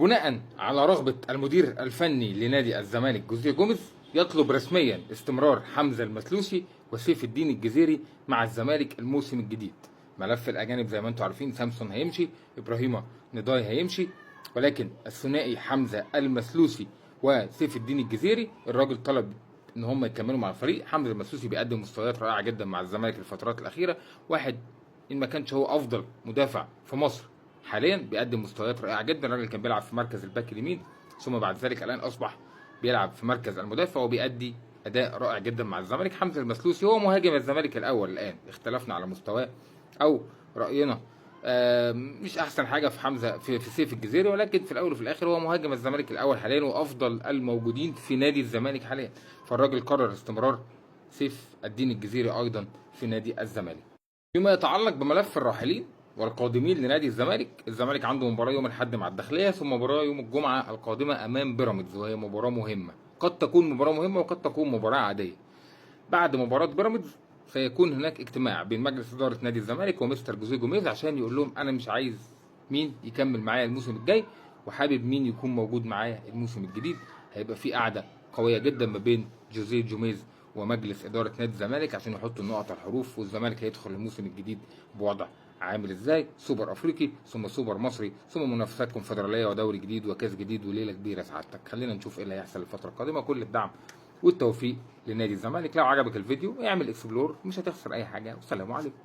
بناء على رغبة المدير الفني لنادي الزمالك جوزيه جوميز، يطلب رسميا استمرار حمزة المسلوسي وسيف الدين الجزيري مع الزمالك الموسم الجديد. ملف الأجانب زي ما انتم عارفين، سامسون هيمشي، إبراهيم نضاي هيمشي، ولكن الثنائي حمزة المسلوسي وسيف الدين الجزيري الراجل طلب ان هم يكملوا مع الفريق. حمزة المسلوسي بيقدم مستويات رائعة جدا مع الزمالك الفترات الأخيرة، واحد ان ما كانش هو افضل مدافع في مصر حاليا، بيقدم مستويات رائعه جدا. الراجل كان بيلعب في مركز الباك اليمين، ثم بعد ذلك الان اصبح بيلعب في مركز المدافع وبيأدي اداء رائع جدا مع الزمالك. حمزه المسلوسي هو مهاجم الزمالك الاول الان، اختلفنا على مستواه او راينا مش احسن حاجه في حمزه في سيف الجزيري، ولكن في الاول وفي الاخر هو مهاجم الزمالك الاول حاليا وافضل الموجودين في نادي الزمالك حاليا. فالراجل قرر استمرار سيف الدين الجزيري ايضا في نادي الزمالك. فيما يتعلق بملف الراحلين والقادمين لنادي الزمالك عنده مباراة يوم الأحد مع الداخلية، ثم مباراة يوم الجمعة القادمة أمام بيراميدز، وهي مباراة مهمة. قد تكون مباراة مهمة وقد تكون مباراة عادية. بعد مباراة بيراميدز سيكون هناك اجتماع بين مجلس إدارة نادي الزمالك ومستر جوزيه جوميز عشان يقول لهم أنا مش عايز مين يكمل معايا الموسم الجاي وحابب مين يكون موجود معايا الموسم الجديد. هيبقى في قعدة قوية جدا ما بين جوزيه جوميز ومجلس إدارة نادي الزمالك عشان يحطوا النقط على الحروف، والزمالك هيدخل الموسم الجديد بوضع عامل ازاي، سوبر افريقي ثم سوبر مصري ثم منافسات كونفدراليه ودوري جديد وكاس جديد وليله كبيره. سعادتك خلينا نشوف ايه اللي هيحصل الفتره القادمه. كل الدعم والتوفيق لنادي الزمالك. لو عجبك الفيديو اعمل اكسبلور، مش هتخسر اي حاجه، والسلام عليكم.